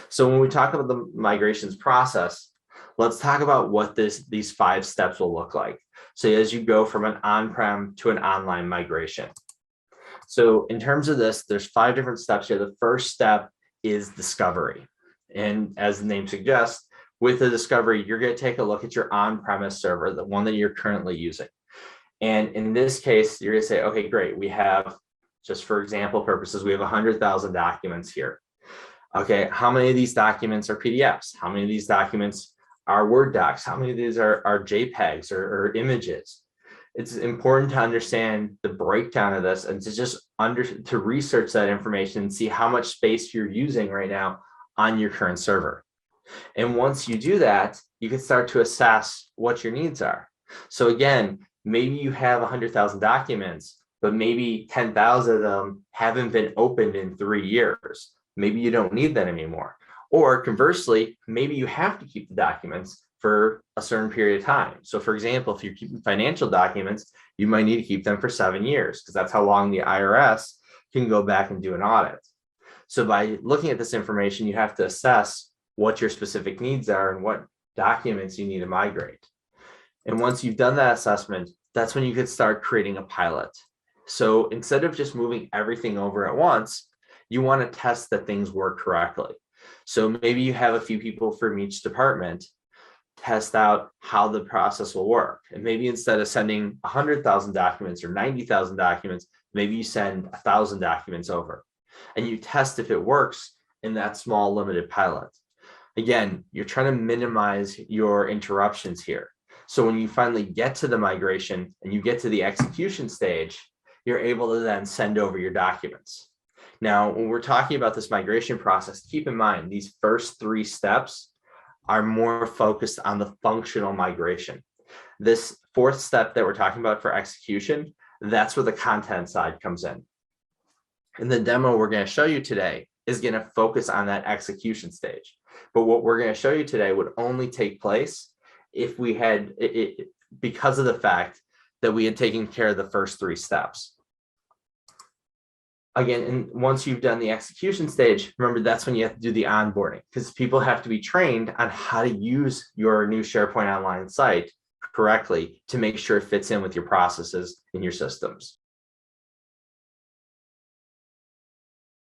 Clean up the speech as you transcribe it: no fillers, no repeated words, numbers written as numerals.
So when we talk about the migrations process, let's talk about what these 5 steps will look like. So as you go from an on-prem to an online migration. So in terms of this, there's 5 different steps here. The first step is discovery. And as the name suggests, with the discovery, you're going to take a look at your on-premise server, the one that you're currently using. And in this case, you're going to say, okay, great. We have, just for example purposes, we have 100,000 documents here. Okay, how many of these documents are PDFs? How many of these documents are Word docs? How many of these are JPEGs or images? It's important to understand the breakdown of this and to just to research that information and see how much space you're using right now on your current server. And once you do that, you can start to assess what your needs are. So again, maybe you have 100,000 documents, but maybe 10,000 of them haven't been opened in 3 years. Maybe you don't need that anymore. Or conversely, maybe you have to keep the documents for a certain period of time. So for example, if you're keeping financial documents, you might need to keep them for 7 years because that's how long the IRS can go back and do an audit. So by looking at this information, you have to assess what your specific needs are and what documents you need to migrate. And once you've done that assessment, that's when you could start creating a pilot. So instead of just moving everything over at once, you want to test that things work correctly. So maybe you have a few people from each department test out how the process will work. And maybe instead of sending 100,000 documents or 90,000 documents, maybe you send 1,000 documents over and you test if it works in that small limited pilot. Again, you're trying to minimize your interruptions here. So when you finally get to the migration and you get to the execution stage, you're able to then send over your documents. Now, when we're talking about this migration process, keep in mind, these first 3 steps are more focused on the functional migration. This 4th step that we're talking about for execution, that's where the content side comes in. And the demo we're going to show you today is going to focus on that execution stage. But what we're going to show you today would only take place if we had it because of the fact that we had taken care of the first 3 steps. Again, and once you've done the execution stage, remember that's when you have to do the onboarding because people have to be trained on how to use your new SharePoint Online site correctly to make sure it fits in with your processes and your systems.